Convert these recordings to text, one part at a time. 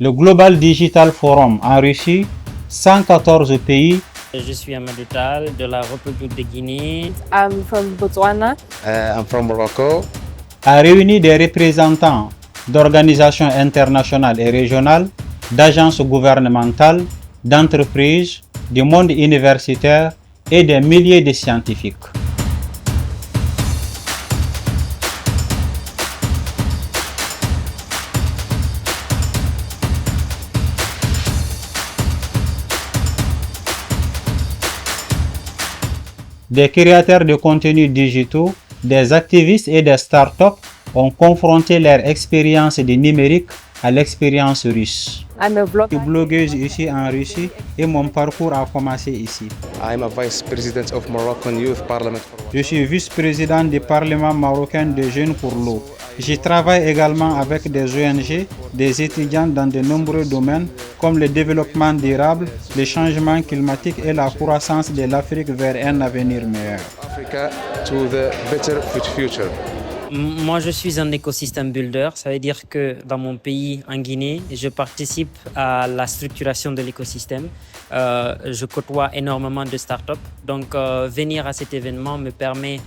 Le Global Digital Forum en Russie, 114 pays. Je suis Amadou Tall de la République de Guinée. I'm from Botswana. I'm from Morocco. A réuni des représentants d'organisations internationales et régionales, d'agences gouvernementales, d'entreprises, du monde universitaire et des milliers de scientifiques. Des créateurs de contenus digitaux, des activistes et des startups ont confronté leur expérience du numérique à l'expérience russe. I'm a Je suis blogueuse ici en Russie et mon parcours a commencé ici. I'm a vice president of Moroccan Youth Parliament for Water. Je suis vice-président du Parlement marocain de jeunes pour l'eau. Je travaille également avec des ONG, des étudiants dans de nombreux domaines comme le développement durable, le changement climatique et la croissance de l'Afrique vers un avenir meilleur. Africa to the better future. Moi, je suis un écosystème builder. Ça veut dire que dans mon pays, en Guinée, je participe à la structuration de l'écosystème. Je côtoie énormément de startups. Donc, venir à cet événement me permet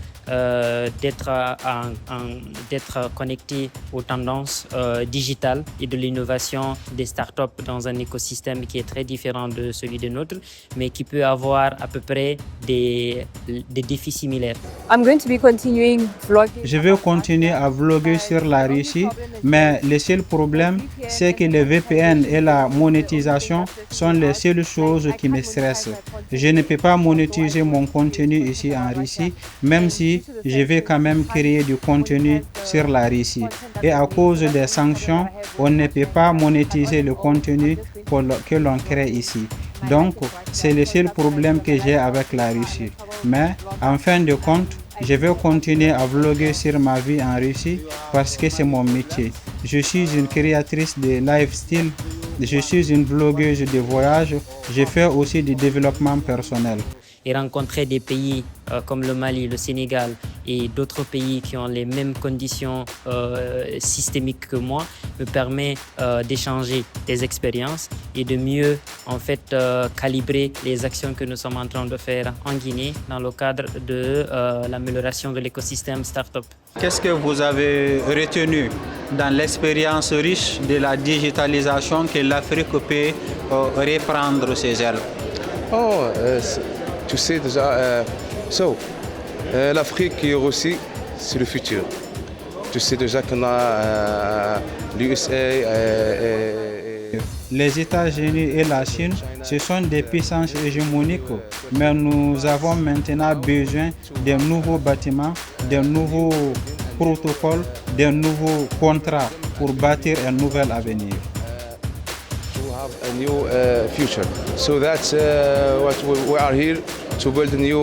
d'être connecté aux tendances digitales et de l'innovation des startups dans un écosystème qui est très différent de celui de nôtre, mais qui peut avoir à peu près des défis similaires. I'm going to be continuing vlogging. Je vais continuer à vlogger sur la Russie, mais le seul problème, c'est que le VPN et la monétisation sont les seules choses qui me stressent. Je ne peux pas monétiser mon contenu ici en Russie, même si je vais quand même créer du contenu sur la Russie. Et à cause des sanctions, on ne peut pas monétiser le contenu que l'on crée ici. Donc, c'est le seul problème que j'ai avec la Russie. Mais, en fin de compte, je vais continuer à vlogger sur ma vie en Russie parce que c'est mon métier. Je suis une créatrice de lifestyle, je suis une vloggeuse de voyage, je fais aussi du développement personnel. Et rencontrer des pays comme le Mali, le Sénégal et d'autres pays qui ont les mêmes conditions systémiques que moi me permet d'échanger des expériences et de mieux en fait calibrer les actions que nous sommes en train de faire en Guinée dans le cadre de l'amélioration de l'écosystème startup. Qu'est-ce que vous avez retenu dans l'expérience riche de la digitalisation que l'Afrique peut reprendre ses ailes? Tu sais déjà, l'Afrique et la Russie, c'est le futur. Tu sais déjà qu'on a l'USA. Les États-Unis et la Chine, ce sont des puissances hégémoniques, mais nous avons maintenant besoin de nouveaux bâtiments, de nouveaux protocoles, de nouveaux contrats pour bâtir un nouvel avenir. A new future. So that's what we are here to build a new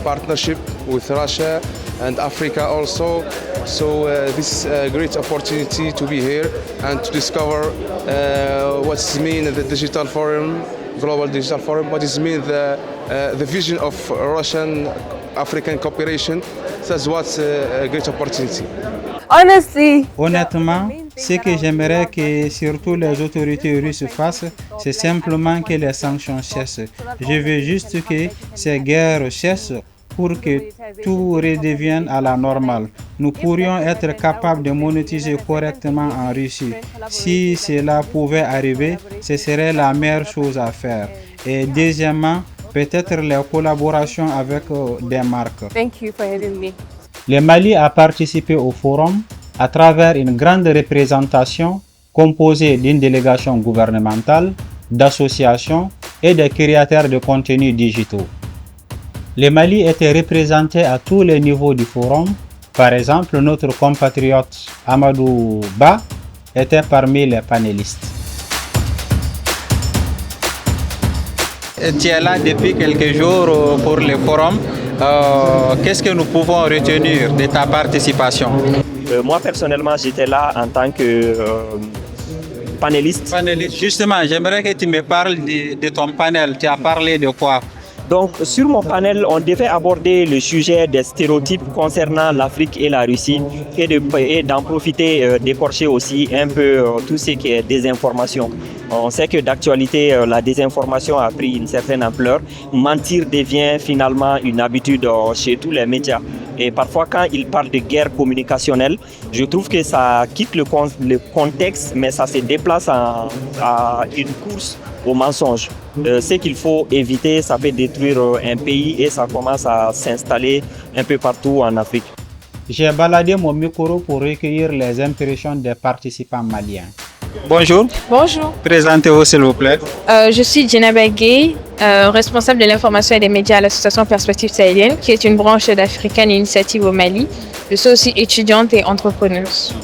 partnership with Russia and Africa also. So this is a great opportunity to be here and to discover what it means the digital forum, global digital forum, what it means the vision of Russian African cooperation. That's what's a great opportunity. Honnêtement, ce que j'aimerais que surtout les autorités russes fassent, c'est simplement que les sanctions cessent. Je veux juste que ces guerres cessent pour que tout redevienne à la normale. Nous pourrions être capables de monétiser correctement en Russie. Si cela pouvait arriver, ce serait la meilleure chose à faire. Et deuxièmement, peut-être les collaborations avec des marques. Thank you for having me. Le Mali a participé au forum à travers une grande représentation composée d'une délégation gouvernementale, d'associations et de créateurs de contenus digitaux. Le Mali était représenté à tous les niveaux du forum. Par exemple, notre compatriote Amadou Ba était parmi les panélistes. Tu es là depuis quelques jours pour le forum. Qu'est-ce que nous pouvons retenir de ta participation? Moi, personnellement, j'étais là en tant que panéliste. Justement, j'aimerais que tu me parles de ton panel. Tu as parlé de quoi? Donc, sur mon panel, on devait aborder le sujet des stéréotypes concernant l'Afrique et la Russie et d'en profiter, d'écorcher aussi un peu tout ce qui est désinformation. On sait que d'actualité, la désinformation a pris une certaine ampleur. Mentir devient finalement une habitude chez tous les médias. Et parfois, quand ils parlent de guerre communicationnelle, je trouve que ça quitte le contexte, mais ça se déplace à une course au mensonge. Ce qu'il faut éviter, ça peut détruire un pays et ça commence à s'installer un peu partout en Afrique. J'ai baladé mon micro pour recueillir les impressions des participants maliens. Bonjour, Bonjour. présentez-vous s'il vous plaît. Je suis Djenaba Gueye, responsable de l'information et des médias à l'association Perspective Sahélienne, qui est une branche d'African Initiative au Mali. Je suis aussi étudiante et entrepreneuse.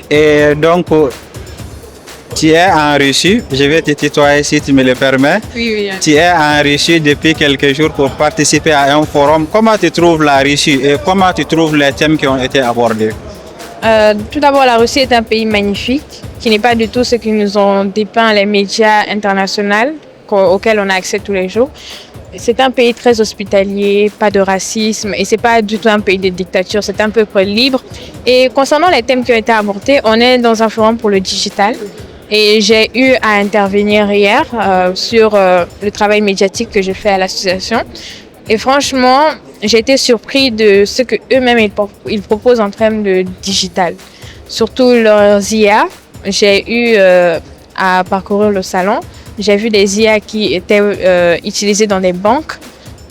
Et donc, tu es en Russie, je vais te tutoyer si tu me le permets. Oui. Tu es en Russie depuis quelques jours pour participer à un forum. Comment tu trouves la Russie et comment tu trouves les thèmes qui ont été abordés? Tout d'abord, la Russie est un pays magnifique, qui n'est pas du tout ce que nous ont dépeint les médias internationaux auxquels on a accès tous les jours. C'est un pays très hospitalier, pas de racisme et c'est pas du tout un pays de dictature, c'est un peuple libre. Et concernant les thèmes qui ont été abordés, on est dans un forum pour le digital et j'ai eu à intervenir hier sur le travail médiatique que je fais à l'association. Et franchement, j'ai été surpris de ce que eux-mêmes ils proposent en termes de digital. Surtout leurs IA. J'ai eu à parcourir le salon. J'ai vu des IA qui étaient utilisées dans des banques,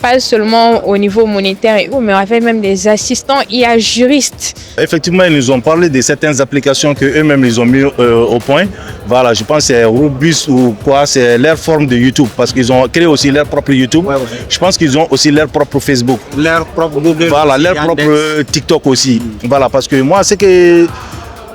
pas seulement au niveau monétaire et où, mais on avait même des assistants IA juristes. Effectivement, ils nous ont parlé de certaines applications qu'eux-mêmes ils ont mis au point. Voilà, je pense que c'est Robus ou quoi, c'est leur forme de YouTube parce qu'ils ont créé aussi leur propre YouTube. Ouais. Je pense qu'ils ont aussi leur propre Facebook. Leur propre Google. Voilà, leur propre TikTok aussi. Voilà, parce que moi, c'est que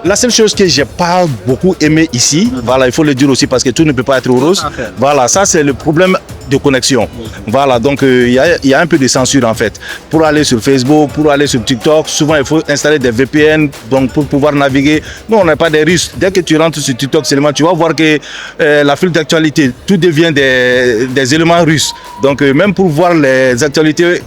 la seule chose que j'ai pas beaucoup aimé ici, voilà, il faut le dire aussi parce que tout ne peut pas être rose. Voilà, ça c'est le problème de connexion. Voilà, donc il y a un peu de censure en fait. Pour aller sur Facebook, pour aller sur TikTok, souvent il faut installer des VPN donc pour pouvoir naviguer. Nous, on n'a pas des Russes. Dès que tu rentres sur TikTok seulement, tu vas voir que la file d'actualité, tout devient des éléments russes. Donc même pour voir les actualités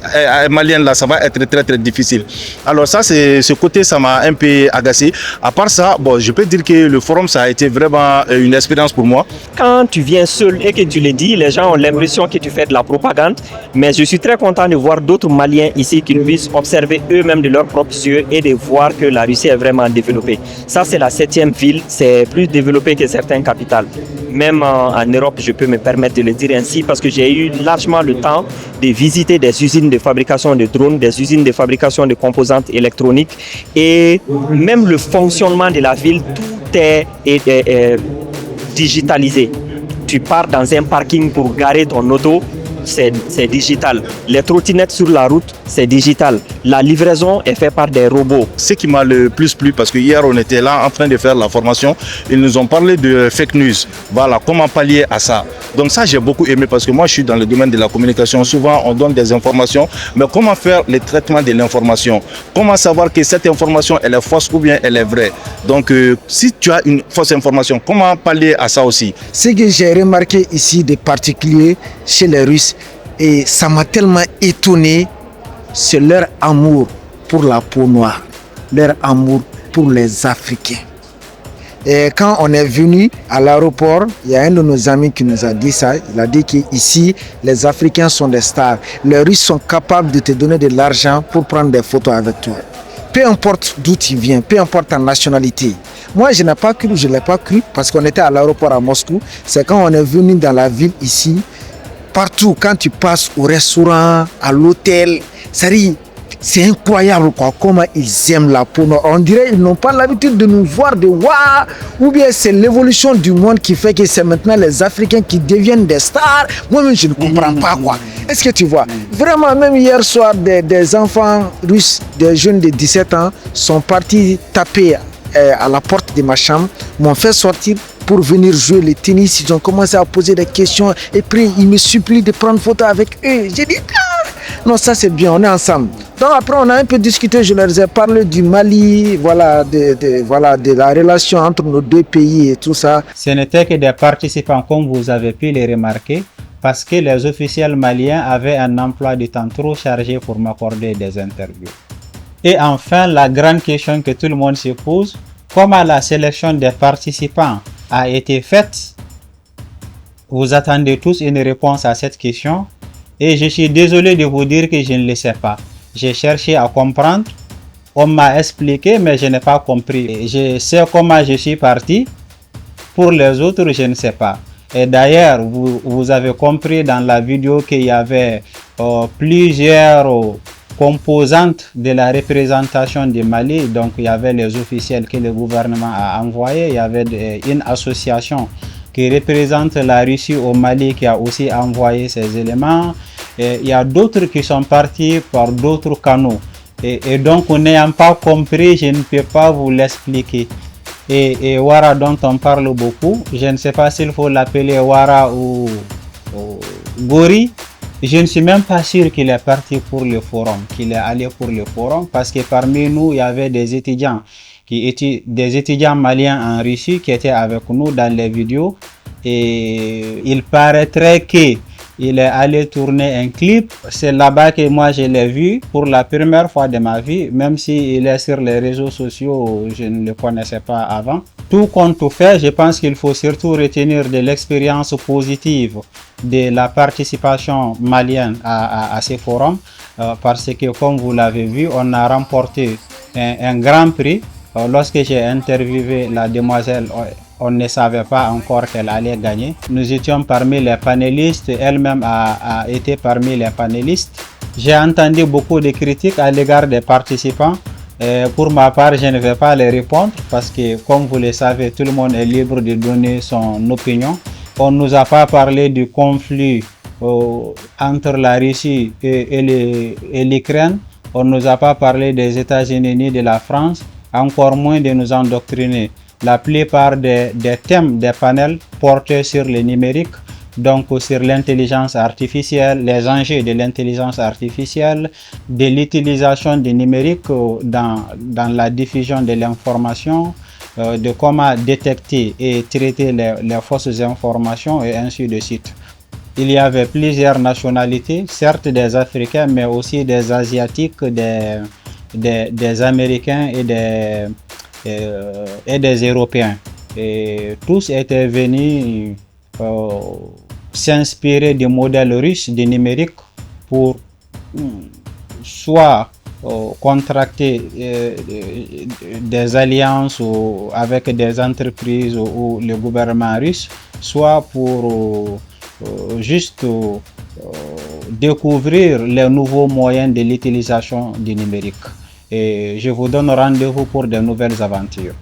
maliennes là, ça va être très très difficile. Alors ça, c'est ce côté, ça m'a un peu agacé. À part ça, bon, je peux dire que le forum, ça a été vraiment une expérience pour moi. Quand tu viens seul et que tu le dis, les gens ont l'impression que tu fais de la propagande, mais je suis très content de voir d'autres Maliens ici qui puissent observer eux-mêmes de leurs propres yeux et de voir que la Russie est vraiment développée. Ça, c'est la 7e ville, c'est plus développé que certaines capitales. Même en Europe, je peux me permettre de le dire ainsi parce que j'ai eu largement le temps de visiter des usines de fabrication de drones, des usines de fabrication de composantes électroniques et même le fonctionnement de la ville, tout est digitalisé. Tu pars dans un parking pour garer ton auto, c'est digital. Les trottinettes sur la route, c'est digital. La livraison est faite par des robots. Ce qui m'a le plus plu, parce que hier on était là en train de faire la formation, ils nous ont parlé de fake news. Voilà, comment pallier à ça. Donc ça, j'ai beaucoup aimé parce que moi, je suis dans le domaine de la communication. Souvent, on donne des informations, mais comment faire le traitement de l'information? Comment savoir que cette information, elle est fausse ou bien elle est vraie? Donc, si tu as une fausse information, comment pallier à ça aussi? Ce que j'ai remarqué ici de particulier chez les Russes, et ça m'a tellement étonné, c'est leur amour pour la peau noire, leur amour pour les Africains. Et quand on est venu à l'aéroport, il y a un de nos amis qui nous a dit ça. Il a dit qu'ici, les Africains sont des stars. Les Russes sont capables de te donner de l'argent pour prendre des photos avec toi. Peu importe d'où tu viens, peu importe ta nationalité. Moi, je n'ai pas cru, je ne l'ai pas cru parce qu'on était à l'aéroport à Moscou. C'est quand on est venu dans la ville ici, partout, quand tu passes au restaurant, à l'hôtel, c'est incroyable quoi, comment ils aiment la peau noire. On dirait qu'ils n'ont pas l'habitude de nous voir de waouh, ou bien c'est l'évolution du monde qui fait que c'est maintenant les Africains qui deviennent des stars. Moi-même, je ne comprends pas quoi. Est-ce que tu vois? Vraiment, même hier soir, des enfants russes, des jeunes de 17 ans, sont partis taper à la porte de ma chambre, m'ont fait sortir pour venir jouer le tennis. Ils ont commencé à poser des questions et puis ils me supplient de prendre photo avec eux. J'ai dit non, ça c'est bien, on est ensemble. Donc après on a un peu discuté, je leur ai parlé du Mali, voilà, de la relation entre nos deux pays et tout ça. Ce n'était que des participants, comme vous avez pu les remarquer. parce que les officiels maliens avaient un emploi du temps trop chargé pour m'accorder des interviews. Et enfin, la grande question que tout le monde se pose, comment la sélection des participants a été faite? Vous attendez tous une réponse à cette question et je suis désolé de vous dire que je ne le sais pas. J'ai cherché à comprendre, on m'a expliqué mais je n'ai pas compris. Je sais comment je suis parti, pour les autres je ne sais pas. Et d'ailleurs, vous avez compris dans la vidéo qu'il y avait plusieurs composantes de la représentation du Mali. Donc il y avait les officiels que le gouvernement a envoyés, il y avait une association qui représente la Russie au Mali qui a aussi envoyé ces éléments. Et il y a d'autres qui sont partis par d'autres canaux. Et donc, n'ayant pas compris, je ne peux pas vous l'expliquer. Et Ouara dont on parle beaucoup, je ne sais pas s'il faut l'appeler Ouara ou Gori. Je ne suis même pas sûr qu'il est parti pour le forum, qu'il est allé pour le forum, parce que parmi nous, il y avait des étudiants maliens en Russie qui étaient avec nous dans les vidéos. Et il paraîtrait qu'il est allé tourner un clip. C'est là-bas que moi je l'ai vu pour la première fois de ma vie, même s'il est sur les réseaux sociaux, je ne le connaissais pas avant. Tout compte fait, je pense qu'il faut surtout retenir de l'expérience positive de la participation malienne à ces forums, parce que comme vous l'avez vu, on a remporté un grand prix. Lorsque j'ai interviewé la demoiselle, on ne savait pas encore qu'elle allait gagner. Nous étions parmi les panélistes, elle-même a été parmi les panélistes. J'ai entendu beaucoup de critiques à l'égard des participants. Pour ma part, je ne vais pas les répondre parce que, comme vous le savez, tout le monde est libre de donner son opinion. On ne nous a pas parlé du conflit entre la Russie et l'Ukraine. On ne nous a pas parlé des États-Unis ni de la France, encore moins de nous endoctriner. La plupart des thèmes des panels portaient sur le numérique, donc sur l'intelligence artificielle, les enjeux de l'intelligence artificielle, de l'utilisation du numérique dans la diffusion de l'information, de comment détecter et traiter les fausses informations et ainsi de suite. Il y avait plusieurs nationalités, certes des Africains, mais aussi des Asiatiques, des Américains et des Européens. Et tous étaient venus s'inspirer du modèle russe du numérique pour soit contracter des alliances avec des entreprises ou le gouvernement russe, soit pour juste découvrir les nouveaux moyens de l'utilisation du numérique. Et je vous donne rendez-vous pour de nouvelles aventures.